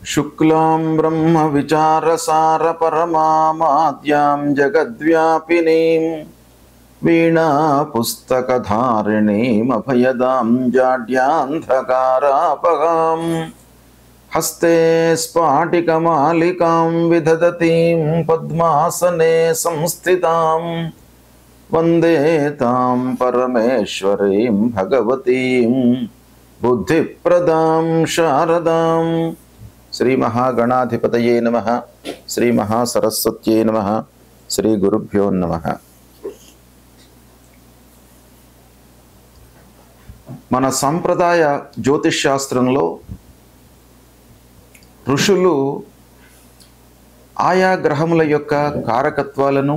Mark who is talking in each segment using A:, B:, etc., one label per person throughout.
A: शुक्लां ब्रह्म विचारसार परमामाद्यां जगद्व्यापिनीं वीणा पुस्तकधारिणीं अभयदां जाड्यान्धकारापहां हस्ते स्फाटिकमालिकां विदधतीं पद्मासने संस्थितां वन्दे तां परमेश्वरीं भगवतीं बुद्धिप्रदां शारदां। श्री महागणाधिपतये नमः। श्री महासरस्वत्यै नमः। श्री गुरुभ्यो नमः। మన సంప్రదాయ జ్యోతిష్ శాస్త్రంలో ఋషులు ఆయా గ్రహముల యొక్క కారకత్వాలను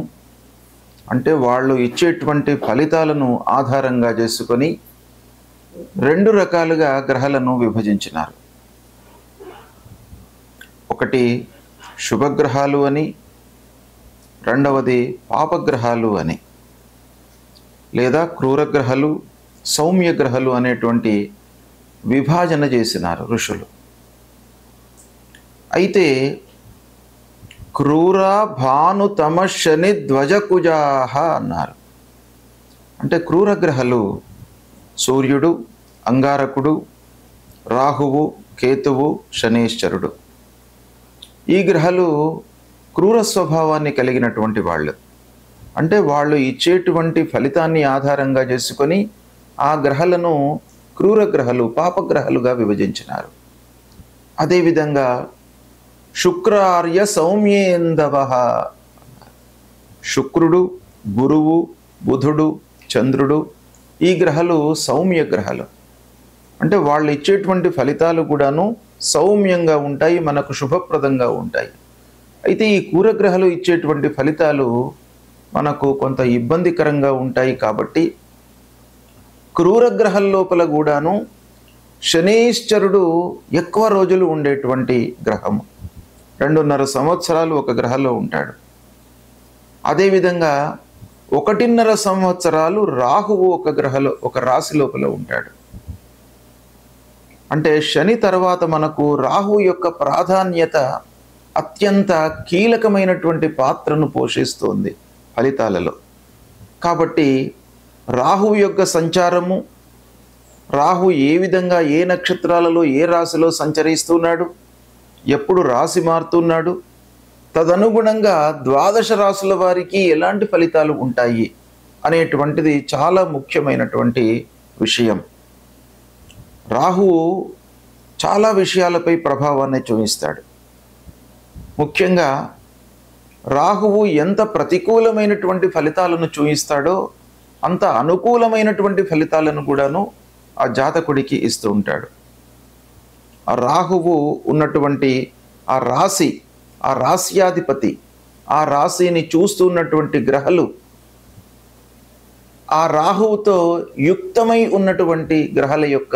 A: అంటే వాళ్ళు ఇచ్చేటువంటి ఫలితాలను ఆధారంగా చేసుకొని రెండు రకాలుగా గ్రహాలను విభజించినారు. ఒకటి శుభగ్రహాలు అని, రెండవది పాపగ్రహాలు అని, లేదా క్రూరగ్రహాలు, సౌమ్యగ్రహాలు అనేటువంటి విభాజన చేసినారు ఋషులు. అయితే క్రూర భాను తమ శని ధ్వజకుజాహ అన్నారు. అంటే క్రూరగ్రహాలు సూర్యుడు, అంగారకుడు, రాహువు, కేతువు, శనీశ్వరుడు. ఈ గ్రహాలు క్రూర స్వభావాన్ని కలిగినటువంటి వాళ్ళు. అంటే వాళ్ళు ఇచ్చేటువంటి ఫలితాన్ని ఆధారంగా చేసుకొని ఆ గ్రహాలను క్రూరగ్రహాలు, పాపగ్రహాలుగా విభజించినారు. అదేవిధంగా శుక్రార్య సౌమ్యేందవ, శుక్రుడు, గురువు, బుధుడు, చంద్రుడు ఈ గ్రహాలు సౌమ్య గ్రహాలు. అంటే వాళ్ళు ఇచ్చేటువంటి ఫలితాలు కూడాను సౌమ్యంగా ఉంటాయి, మనకు శుభప్రదంగా ఉంటాయి. అయితే ఈ క్రూరగ్రహాలు ఇచ్చేటువంటి ఫలితాలు మనకు కొంత ఇబ్బందికరంగా ఉంటాయి. కాబట్టి క్రూరగ్రహాల లోపల కూడాను శనీశ్వరుడు ఎక్కువ రోజులు ఉండేటువంటి గ్రహము. 2.5 సంవత్సరాలు ఒక గ్రహంలో ఉంటాడు. అదేవిధంగా 1.5 సంవత్సరాలు రాహువు ఒక రాశి లోపల ఉంటాడు. అంటే శని తర్వాత మనకు రాహువు యొక్క ప్రాధాన్యత అత్యంత కీలకమైనటువంటి పాత్రను పోషిస్తుంది ఫలితాలలో. కాబట్టి రాహువు యొక్క సంచారము, రాహు ఏ విధంగా ఏ నక్షత్రాలలో ఏ రాశిలో సంచరిస్తున్నాడు, ఎప్పుడు రాశి మారుతున్నాడు, తదనుగుణంగా 12 రాశుల వారికి ఎలాంటి ఫలితాలు ఉంటాయి అనేటువంటిది చాలా ముఖ్యమైనటువంటి విషయం. రాహువు చాలా విషయాలపై ప్రభావాన్ని చూపిస్తాడు. ముఖ్యంగా రాహువు ఎంత ప్రతికూలమైనటువంటి ఫలితాలను చూపిస్తాడో అంత అనుకూలమైనటువంటి ఫలితాలను కూడాను ఆ జాతకుడికి ఇస్తూ ఉంటాడు. ఆ రాహువు ఉన్నటువంటి ఆ రాశి, ఆ రాశ్యాధిపతి, ఆ రాశిని చూస్తున్నటువంటి గ్రహాలు, ఆ రాహువుతో యుక్తమై ఉన్నటువంటి గ్రహాల యొక్క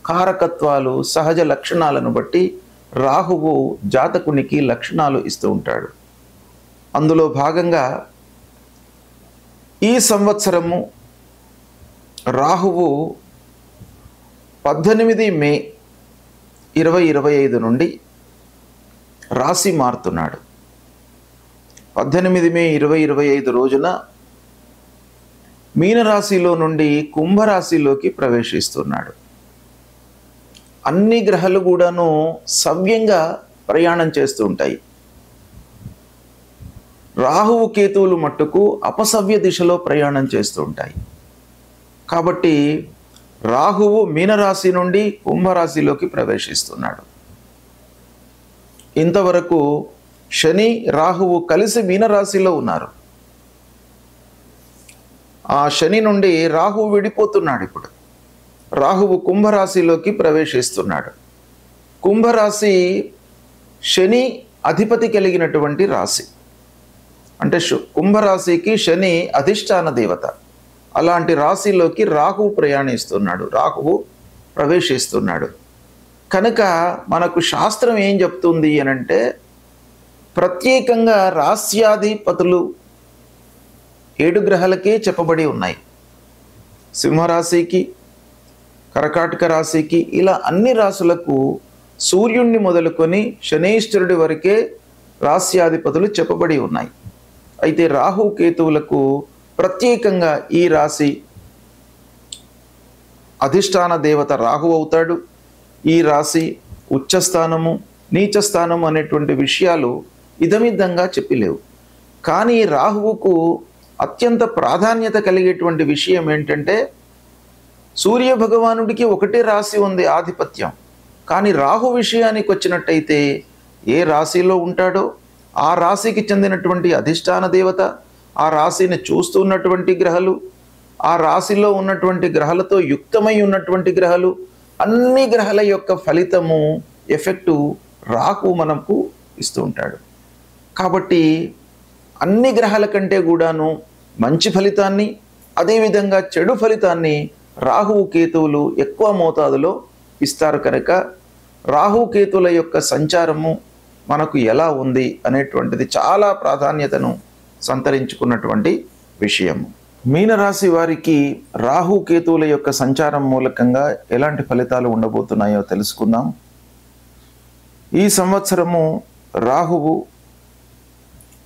A: కారకత్వాలు, సహజ లక్షణాలను బట్టి రాహువు జాతకునికి లక్షణాలు ఇస్తూ ఉంటాడు. అందులో భాగంగా ఈ సంవత్సరము రాహువు 18 మే 2025 నుండి రాశి మారుతున్నాడు. 18 మే 2025 రోజున మీనరాశిలో నుండి కుంభరాశిలోకి ప్రవేశిస్తున్నాడు. అన్ని గ్రహాలు కూడాను సవ్యంగా ప్రయాణం చేస్తూ ఉంటాయి. రాహువు, కేతువులు మట్టుకు అపసవ్య దిశలో ప్రయాణం చేస్తూ ఉంటాయి. కాబట్టి రాహువు మీనరాశి నుండి కుంభరాశిలోకి ప్రవేశిస్తున్నాడు. ఇంతవరకు శని, రాహువు కలిసి మీనరాశిలో ఉన్నారు. ఆ శని నుండి రాహువు విడిపోతున్నాడు. ఇప్పుడు రాహువు కుంభరాశిలోకి ప్రవేశిస్తున్నాడు. కుంభరాశి శని అధిపతి కలిగినటువంటి రాశి. అంటే కుంభరాశికి శని అధిష్టాన దేవత. అలాంటి రాశిలోకి రాహువు రాహువు ప్రవేశిస్తున్నాడు. కనుక మనకు శాస్త్రం ఏం చెప్తుంది అనంటే, ప్రత్యేకంగా రాశ్యాధిపతులు 7 గ్రహాలకే చెప్పబడి ఉన్నాయి. సింహరాశికి, కర్కాటక రాశికి, ఇలా అన్ని రాశులకు సూర్యుణ్ణి మొదలుకొని శనైశ్వరుడి వరకే రాస్యాధిపతులు చెప్పబడి ఉన్నాయి. అయితే రాహు కేతువులకు ప్రత్యేకంగా ఈ రాశి అధిష్టాన దేవత రాహు అవుతాడు. ఈ రాశి ఉచ్చస్థానము, నీచస్థానము అనేటువంటి విషయాలు ఇదమిద్దంగా చెప్పలేవు. కానీ రాహువుకు అత్యంత ప్రాధాన్యత కలిగేటువంటి విషయం ఏంటంటే, సూర్య భగవానుడికి ఒకటే రాశి ఉంది ఆధిపత్యం. కానీ రాహు విషయానికి వచ్చినట్టయితే ఏ రాశిలో ఉంటాడో ఆ రాశికి చెందినటువంటి అధిష్టాన దేవత, ఆ రాశిని చూస్తున్నటువంటి గ్రహాలు, ఆ రాశిలో ఉన్నటువంటి గ్రహాలతో యుక్తమై ఉన్నటువంటి గ్రహాలు, అన్ని గ్రహాల యొక్క ఫలితము ఎఫెక్టు రాహు మనకు ఇస్తూ ఉంటాడు. కాబట్టి అన్ని గ్రహాల కంటే కూడాను మంచి ఫలితాన్ని, అదేవిధంగా చెడు ఫలితాన్ని రాహువు కేతువులు ఎక్కువ మోతాదులో ఇస్తారు. కనుక రాహు కేతువుల యొక్క సంచారము మనకు ఎలా ఉంది అనేటువంటిది చాలా ప్రాధాన్యతను సంతరించుకున్నటువంటి విషయము. మీనరాశి వారికి రాహు కేతువుల యొక్క సంచారం మూలకంగా ఎలాంటి ఫలితాలు ఉండబోతున్నాయో తెలుసుకుందాం. ఈ సంవత్సరము రాహువు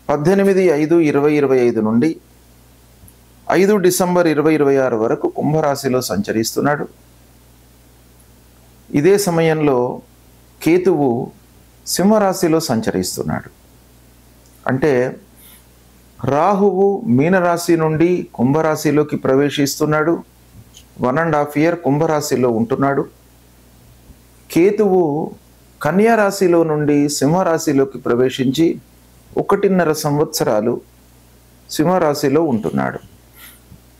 A: 18/5/2025 నుండి 5 డిసెంబర్ 2026 వరకు కుంభరాశిలో సంచరిస్తున్నాడు. ఇదే సమయంలో కేతువు సింహరాశిలో సంచరిస్తున్నాడు. అంటే రాహువు మీనరాశి నుండి కుంభరాశిలోకి ప్రవేశిస్తున్నాడు. 1.5 year కుంభరాశిలో ఉంటున్నాడు. కేతువు కన్యారాశిలో నుండి సింహరాశిలోకి ప్రవేశించి 1.5 సంవత్సరాలు సింహరాశిలో ఉంటున్నాడు.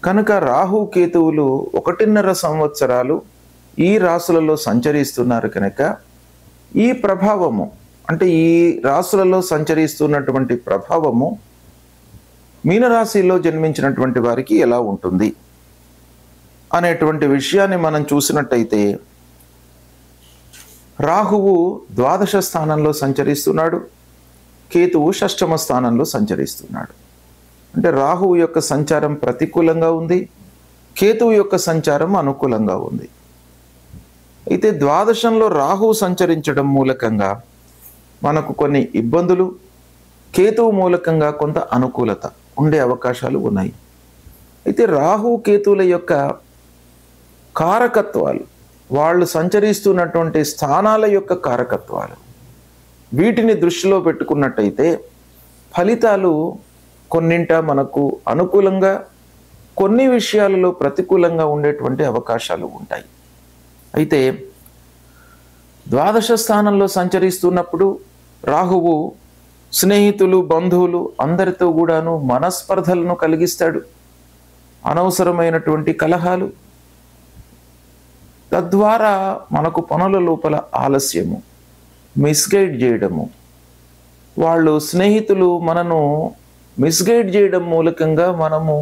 A: కనుక రాహు కేతువులు 1.5 సంవత్సరాలు ఈ రాశులలో సంచరిస్తున్నారు. కనుక ఈ ప్రభావము, అంటే ఈ రాశులలో సంచరిస్తున్నటువంటి ప్రభావము మీనరాశిలో జన్మించినటువంటి వారికి ఎలా ఉంటుంది అనేటువంటి విషయాన్ని మనం చూసినట్టయితే, రాహువు 12వ స్థానంలో సంచరిస్తున్నాడు, కేతువు 6వ స్థానంలో సంచరిస్తున్నాడు. అంటే రాహువు యొక్క సంచారం ప్రతికూలంగా ఉంది, కేతువు యొక్క సంచారం అనుకూలంగా ఉంది. అయితే ద్వాదశంలో రాహువు సంచరించడం మూలకంగా మనకు కొన్ని ఇబ్బందులు, కేతువు మూలకంగా కొంత అనుకూలత ఉండే అవకాశాలు ఉన్నాయి. అయితే రాహు కేతువుల యొక్క కారకత్వాలు, వాళ్ళు సంచరిస్తున్నటువంటి స్థానాల యొక్క కారకత్వాలు, వీటిని దృష్టిలో పెట్టుకున్నట్టయితే ఫలితాలు కొన్నింట మనకు అనుకూలంగా, కొన్ని విషయాలలో ప్రతికూలంగా ఉండేటువంటి అవకాశాలు ఉంటాయి. అయితే 12వ స్థానంలో సంచరిస్తున్నప్పుడు రాహువు స్నేహితులు, బంధువులు అందరితో కూడాను మనస్పర్ధలను కలిగిస్తాడు, అనవసరమైనటువంటి కలహాలు, తద్వారా మనకు పనుల లోపల ఆలస్యము, మిస్గైడ్ చేయడము, వాళ్ళు స్నేహితులు మనను మిస్గైడ్ చేయడం మూలకంగా మనము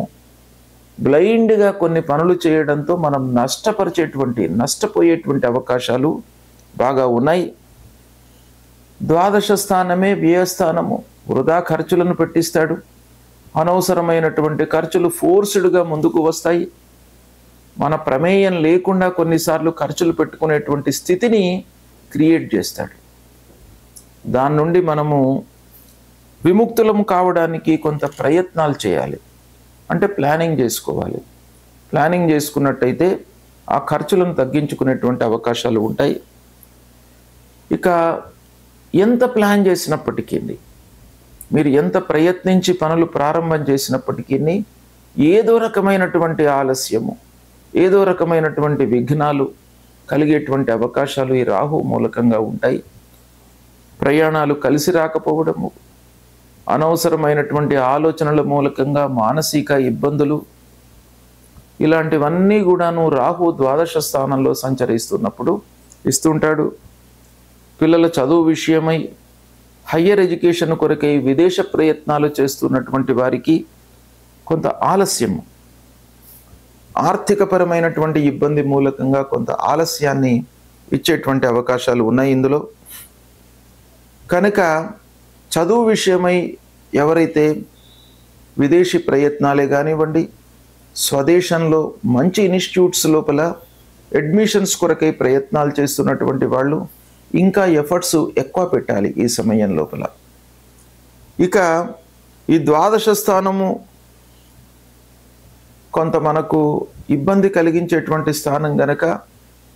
A: బ్లైండ్గా కొన్ని పనులు చేయడంతో మనం నష్టపోయేటువంటి అవకాశాలు బాగా ఉన్నాయి. 12వ స్థానమే వ్యయస్థానము, వృధా ఖర్చులను పెట్టిస్తాడు. అనవసరమైనటువంటి ఖర్చులు ఫోర్స్డ్గా ముందుకు వస్తాయి. మన ప్రమేయం లేకుండా కొన్నిసార్లు ఖర్చులు పెట్టుకునేటువంటి స్థితిని క్రియేట్ చేస్తాడు. దాని నుండి మనము విముక్తులం కావడానికి కొంత ప్రయత్నాలు చేయాలి. అంటే ప్లానింగ్ చేసుకోవాలి. ప్లానింగ్ చేసుకున్నట్టయితే ఆ ఖర్చులను తగ్గించుకునేటువంటి అవకాశాలు ఉంటాయి. ఇక ఎంత ప్లాన్ చేసినప్పటికీ, మీరు ఎంత ప్రయత్నించి పనులు ప్రారంభం చేసినప్పటికీ ఏదో రకమైనటువంటి ఆలస్యము, ఏదో రకమైనటువంటి విఘ్నాలు కలిగేటువంటి అవకాశాలు ఈ రాహు మూలకంగా ఉంటాయి. ప్రయాణాలు కలిసి రాకపోవడము, అనవసరమైనటువంటి ఆలోచనల మూలకంగా మానసిక ఇబ్బందులు, ఇలాంటివన్నీ కూడాను రాహు 12వ స్థానంలో సంచరిస్తున్నప్పుడు ఇస్తుంటాడు. పిల్లల చదువు విషయమై హయ్యర్ ఎడ్యుకేషన్ కొరకై విదేశ ప్రయత్నాలు చేస్తున్నటువంటి వారికి కొంత ఆలస్యము, ఆర్థికపరమైనటువంటి ఇబ్బంది మూలకంగా కొంత ఆలస్యాన్ని ఇచ్చేటువంటి అవకాశాలు ఉన్నాయి ఇందులో. కనుక చదువు విషయమై ఎవరైతే విదేశీ ప్రయత్నాలే కానివ్వండి, స్వదేశంలో మంచి ఇన్స్టిట్యూట్స్ లోపల అడ్మిషన్స్ కొరకై ప్రయత్నాలు చేస్తున్నటువంటి వాళ్ళు ఇంకా ఎఫర్ట్స్ ఎక్కువ పెట్టాలి ఈ సమయం లోపల. ఇక ఈ ద్వాదశ స్థానము కొంత మనకు ఇబ్బంది కలిగించేటువంటి స్థానం గనక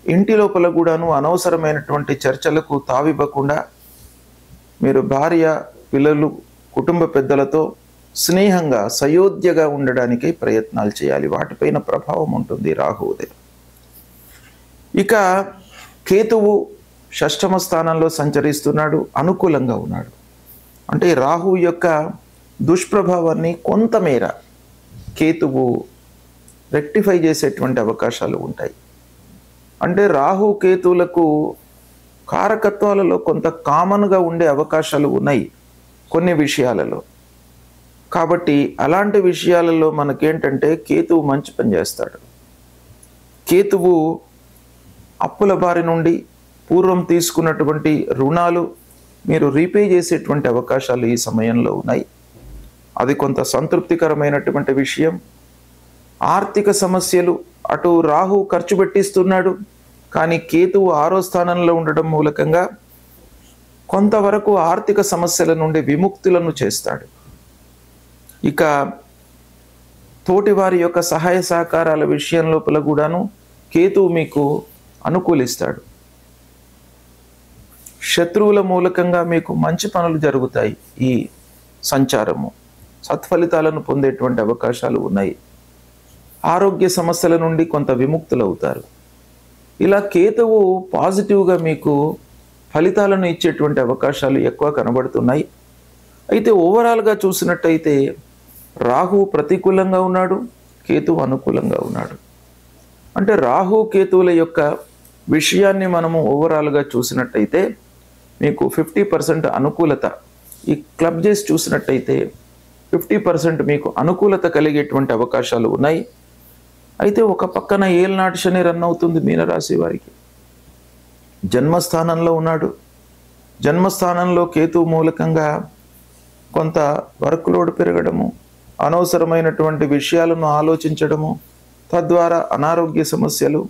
A: ఇంటి లోపల కూడాను అనవసరమైనటువంటి చర్చలకు తావివ్వకుండా మీరు భార్య, పిల్లలు, కుటుంబ పెద్దలతో స్నేహంగా సయోధ్యగా ఉండడానికి ప్రయత్నాలు చేయాలి. వాటిపైన ప్రభావం ఉంటుంది రాహువుదే. ఇక కేతువు షష్టమ స్థానంలో సంచరిస్తున్నాడు, అనుకూలంగా ఉన్నాడు. అంటే రాహువు యొక్క దుష్ప్రభావాన్ని కొంతమేర కేతువు రెక్టిఫై చేసేటువంటి అవకాశాలు ఉంటాయి. అంటే రాహు కేతువులకు కారకత్వాలలో కొంత కామన్గా ఉండే అవకాశాలు ఉన్నాయి కొన్ని విషయాలలో. కాబట్టి అలాంటి విషయాలలో మనకేంటంటే కేతువు మంచి పని చేస్తాడు. కేతువు అప్పుల బారి నుండి పూర్వం తీసుకున్నటువంటి రుణాలు మీరు రీపే చేసేటువంటి అవకాశాలు ఈ సమయంలో ఉన్నాయి. అది కొంత సంతృప్తికరమైనటువంటి విషయం. ఆర్థిక సమస్యలు, అటు రాహు ఖర్చు పెట్టిస్తున్నాడు, కానీ కేతువు 6వ స్థానంలో ఉండడం మూలకంగా కొంతవరకు ఆర్థిక సమస్యల నుండి విముక్తులను చేస్తాడు. ఇక తోటివారి యొక్క సహాయ సహకారాల విషయం లోపల కూడాను కేతువు మీకు అనుకూలిస్తాడు. శత్రువుల మూలకంగా మీకు మంచి పనులు జరుగుతాయి. ఈ సంచారము సత్ఫలితాలను పొందేటువంటి అవకాశాలు ఉన్నాయి. ఆరోగ్య సమస్యల నుండి కొంత విముక్తులవుతారు. ఇలా కేతువు పాజిటివ్గా మీకు ఫలితాలను ఇచ్చేటువంటి అవకాశాలు ఎక్కువ కనబడుతున్నాయి. అయితే ఓవరాల్గా చూసినట్టయితే రాహు ప్రతికూలంగా ఉన్నాడు, కేతువు అనుకూలంగా ఉన్నాడు. అంటే రాహు కేతువుల యొక్క విషయాన్ని మనము ఓవరాల్గా చూసినట్టయితే మీకు 50% అనుకూలత, ఈ క్లబ్ చేసి చూసినట్టయితే 50% మీకు అనుకూలత కలిగేటువంటి అవకాశాలు ఉన్నాయి. అయితే ఒక పక్కన ఏలనాటి శని రన్ అవుతుంది మీనరాశి వారికి. జన్మస్థానంలో ఉన్నాడు. జన్మస్థానంలో కేతువు మూలకంగా కొంత వర్క్ లోడ్ పెరగడము, అనవసరమైనటువంటి విషయాలను ఆలోచించడము, తద్వారా అనారోగ్య సమస్యలు.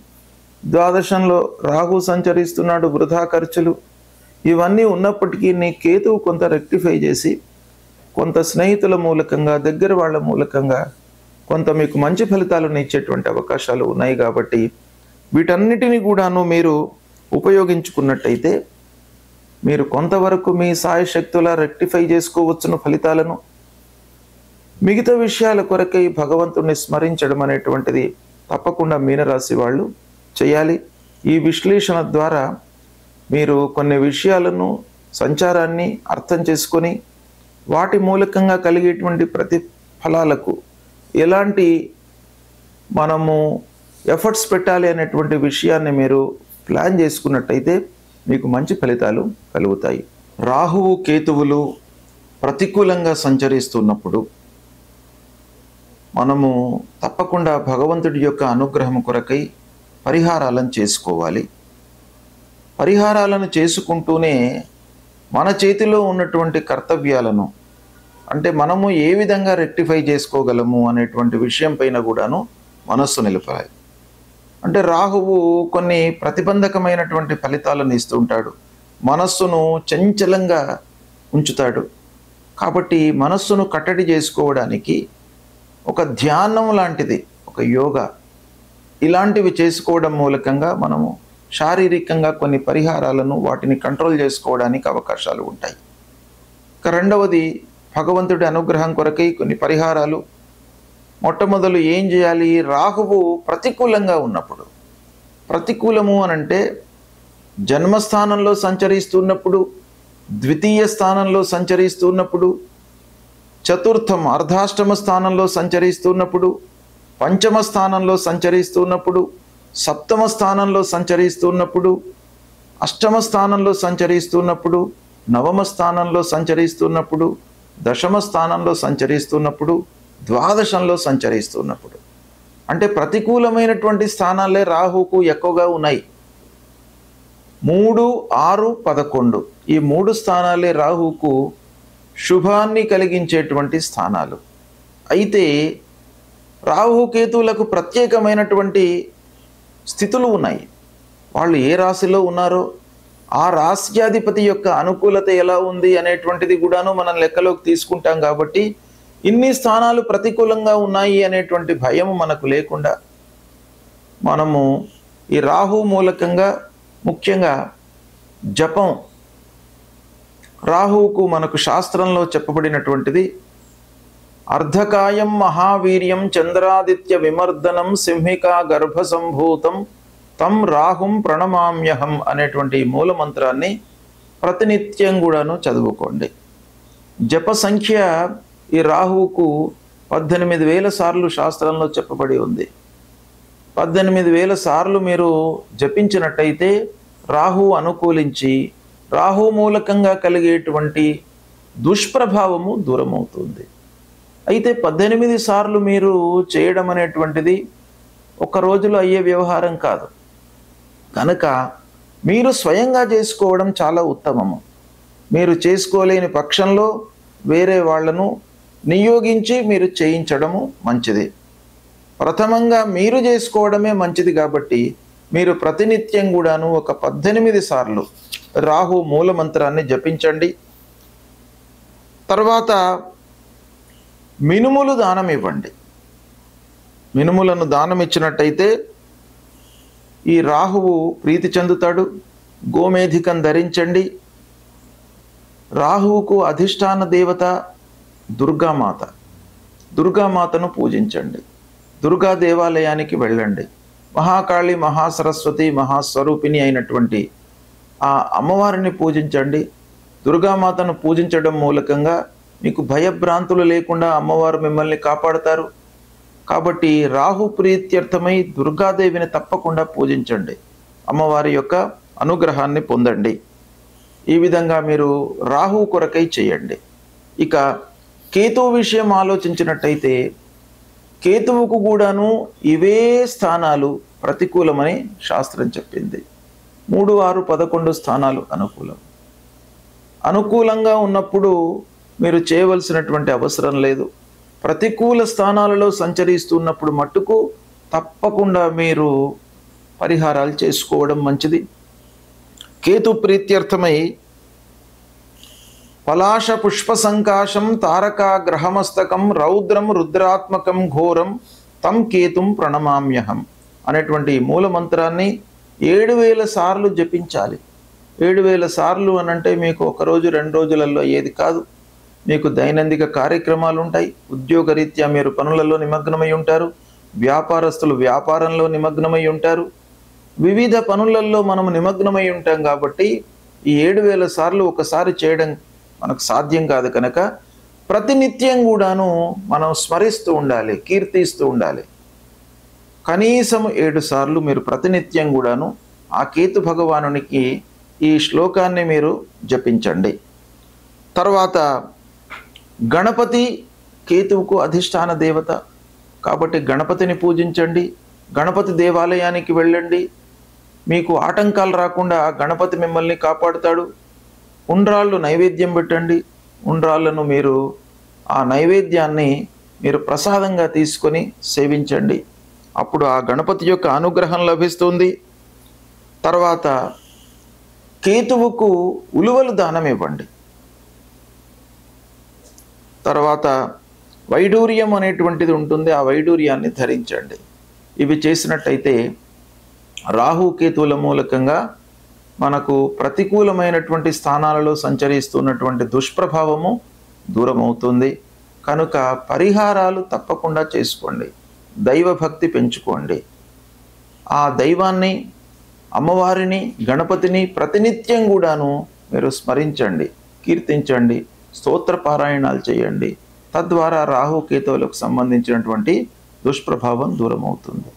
A: ద్వాదశంలో రాహు సంచరిస్తున్నాడు, వృధా ఖర్చులు. ఇవన్నీ ఉన్నప్పటికీ నీ కేతువు కొంత రెక్టిఫై చేసి కొంత స్నేహితుల మూలకంగా, దగ్గర వాళ్ళ మూలకంగా కొంత మీకు మంచి ఫలితాలను ఇచ్చేటువంటి అవకాశాలు ఉన్నాయి. కాబట్టి వీటన్నిటిని కూడాను మీరు ఉపయోగించుకున్నట్టయితే మీరు కొంతవరకు మీ సాయశక్తుల రెక్టిఫై చేసుకోవచ్చును ఫలితాలను. మిగతా విషయాల కొరకై భగవంతుణ్ణి స్మరించడం అనేటువంటిది తప్పకుండా మీనరాశి వాళ్ళు చేయాలి. ఈ విశ్లేషణ ద్వారా మీరు కొన్ని విషయాలను, సంచారాన్ని అర్థం చేసుకొని వాటి మూలకంగా కలిగేటువంటి ప్రతిఫలాలకు ఎలాంటి మనము ఎఫర్ట్స్ పెట్టాలి అనేటువంటి విషయాన్ని మీరు ప్లాన్ చేసుకున్నట్టయితే మీకు మంచి ఫలితాలు కలుగుతాయి. రాహువు కేతువులు ప్రతికూలంగా సంచరిస్తున్నప్పుడు మనము తప్పకుండా భగవంతుడి యొక్క అనుగ్రహం కొరకై పరిహారాలను చేసుకోవాలి. పరిహారాలను చేసుకుంటూనే మన చేతిలో ఉన్నటువంటి కర్తవ్యాలను, అంటే మనము ఏ విధంగా రెక్టిఫై చేసుకోగలము అనేటువంటి విషయం పైన కూడాను మనస్సు నిలపాలి. అంటే రాహువు కొన్ని ప్రతిబంధకమైనటువంటి ఫలితాలను ఇస్తూ ఉంటాడు, మనస్సును చంచలంగా ఉంచుతాడు. కాబట్టి మనస్సును కట్టడి చేసుకోవడానికి ఒక ధ్యానం లాంటిది, ఒక యోగా ఇలాంటివి చేసుకోవడం మూలకంగా మనము శారీరకంగా కొన్ని పరిహారాలను, వాటిని కంట్రోల్ చేసుకోవడానికి అవకాశాలు ఉంటాయి. ఇక రెండవది, భగవంతుడి అనుగ్రహం కొరకై కొన్ని పరిహారాలు. మొట్టమొదలు ఏం చేయాలి? రాహువు ప్రతికూలంగా ఉన్నప్పుడు, ప్రతికూలము అనంటే జన్మస్థానంలో సంచరిస్తున్నప్పుడు, ద్వితీయ స్థానంలో సంచరిస్తున్నప్పుడు, చతుర్థం అర్ధాష్టమ స్థానంలో సంచరిస్తున్నప్పుడు, పంచమ స్థానంలో సంచరిస్తున్నప్పుడు, సప్తమ స్థానంలో సంచరిస్తున్నప్పుడు, అష్టమ స్థానంలో సంచరిస్తున్నప్పుడు, నవమ స్థానంలో సంచరిస్తున్నప్పుడు, దశమ స్థానంలో సంచరిస్తున్నప్పుడు, ద్వాదశంలో సంచరిస్తున్నప్పుడు, అంటే ప్రతికూలమైనటువంటి స్థానాలే రాహుకు ఎక్కువగా ఉన్నాయి. 3, 6, 11 ఈ 3 స్థానాలే రాహుకు శుభాన్ని కలిగించేటువంటి స్థానాలు. అయితే రాహుకేతువులకు ప్రత్యేకమైనటువంటి స్థితులు ఉన్నాయి. వాళ్ళు ఏ రాశిలో ఉన్నారో ఆ రాస్యాధిపతి యొక్క అనుకూలత ఎలా ఉంది అనేటువంటిది కూడాను మనం లెక్కలోకి తీసుకుంటాం. కాబట్టి ఇన్ని స్థానాలు ప్రతికూలంగా ఉన్నాయి అనేటువంటి భయం మనకు లేకుండా మనము ఈ రాహు మూలకంగా ముఖ్యంగా జపం, రాహువుకు మనకు శాస్త్రంలో చెప్పబడినటువంటిది అర్ధకాయం మహావీర్యం చంద్రాదిత్య విమర్దనం సింహికా గర్భ సంభూతం తం రాహుం ప్రణమామ్యహం అనేటువంటి మూల మంత్రాన్ని ప్రతినిత్యం కూడాను చదువుకోండి. జప సంఖ్య ఈ రాహువుకు 18,000 సార్లు శాస్త్రంలో చెప్పబడి ఉంది. 18,000 సార్లు మీరు జపించినట్టయితే రాహు అనుకూలించి రాహు మూలకంగా కలిగేటువంటి దుష్ప్రభావము దూరమవుతుంది. అయితే 18 సార్లు మీరు చేయడం అనేటువంటిది ఒక రోజులో అయ్యే వ్యవహారం కాదు కనుక మీరు స్వయంగా చేసుకోవడం చాలా ఉత్తమము. మీరు చేసుకోలేని పక్షంలో వేరే వాళ్లను నియోగించి మీరు చేయించడము మంచిది. ప్రథమంగా మీరు చేసుకోవడమే మంచిది కాబట్టి మీరు ప్రతినిత్యం కూడాను ఒక 18 సార్లు రాహు మూల మంత్రాన్ని జపించండి. తర్వాత మినుములు దానం ఇవ్వండి. మినుములను దానం ఇచ్చినట్టయితే ఈ రాహువు ప్రీతి చెందుతాడు. గోమేధికం ధరించండి. రాహువుకు అధిష్టాన దేవత దుర్గామాత. దుర్గామాతను పూజించండి. దుర్గా దేవాలయానికి వెళ్ళండి. మహాకాళి, మహాసరస్వతి, మహాస్వరూపిణి అయినటువంటి ఆ అమ్మవారిని పూజించండి. దుర్గామాతను పూజించడం మూలకంగా మీకు భయభ్రాంతులు లేకుండా అమ్మవారు మిమ్మల్ని కాపాడతారు. కాబట్టి రాహు ప్రీత్యర్థమై దుర్గాదేవిని తప్పకుండా పూజించండి. అమ్మవారి యొక్క అనుగ్రహాన్ని పొందండి. ఈ విధంగా మీరు రాహు కొరకై చేయండి. ఇక కేతువు విషయం ఆలోచించినట్టయితే కేతువుకు కూడాను ఇవే స్థానాలు ప్రతికూలమని శాస్త్రం చెప్పింది. 3, 6, 11 స్థానాలు అనుకూలం. అనుకూలంగా ఉన్నప్పుడు మీరు చేయవలసినటువంటి అవసరం లేదు. ప్రతికూల స్థానాలలో సంచరిస్తున్నప్పుడు మట్టుకు తప్పకుండా మీరు పరిహారాలు చేసుకోవడం మంచిది. కేతు ప్రీత్యర్థమై పలాశ పుష్ప సంకాశం తారకా గ్రహమస్తకం రౌద్రం రుద్రాత్మకం ఘోరం తం కేతుం ప్రణమామ్యహం అనేటువంటి మూల మంత్రాన్ని 7,000 సార్లు జపించాలి. 7,000 సార్లు అనంటే మీకు ఒక రోజు 2 రోజులలో అయ్యేది కాదు. మీకు దైనందిక కార్యక్రమాలు ఉంటాయి. ఉద్యోగరీత్యా మీరు పనులలో నిమగ్నమై ఉంటారు. వ్యాపారస్తులు వ్యాపారంలో నిమగ్నమై ఉంటారు. వివిధ పనులలో మనం నిమగ్నమై ఉంటాం. కాబట్టి ఈ 7,000 సార్లు ఒకసారి చేయడం మనకు సాధ్యం కాదు కనుక ప్రతినిత్యం కూడాను మనం స్మరిస్తూ ఉండాలి, కీర్తిస్తూ ఉండాలి. కనీసం 7 సార్లు మీరు ప్రతినిత్యం కూడాను ఆ కేతు భగవానునికి ఈ శ్లోకాన్ని మీరు జపించండి. తర్వాత గణపతి కేతువుకు అధిష్టాన దేవత కాబట్టి గణపతిని పూజించండి. గణపతి దేవాలయానికి వెళ్ళండి. మీకు ఆటంకాలు రాకుండా గణపతి మిమ్మల్ని కాపాడుతాడు. ఉండ్రాళ్ళు నైవేద్యం పెట్టండి. ఉండ్రాళ్ళను మీరు ఆ నైవేద్యాన్ని మీరు ప్రసాదంగా తీసుకొని సేవించండి. అప్పుడు ఆ గణపతి యొక్క అనుగ్రహం లభిస్తుంది. తర్వాత కేతువుకు ఉలువలు దానం ఇవ్వండి. తర్వాత వైడూర్యం అనేటువంటిది ఉంటుంది. ఆ వైడూర్యాన్ని ధరించండి. ఇవి చేసినట్టయితే రాహు కేతువుల మూలకంగా మనకు ప్రతికూలమైనటువంటి స్థానాలలో సంచరిస్తున్నటువంటి దుష్ప్రభావము దూరమవుతుంది. కనుక పరిహారాలు తప్పకుండా చేసుకోండి. దైవభక్తి పెంచుకోండి. ఆ దైవాన్ని, అమ్మవారిని, గణపతిని ప్రతినిత్యం కూడాను మీరు స్మరించండి, కీర్తించండి, స్తోత్ర పారాయణాలు చేయండి. తద్వారా రాహు కేతువులకు సంబంధించినటువంటి దుష్ప్రభావం దూరమవుతుంది.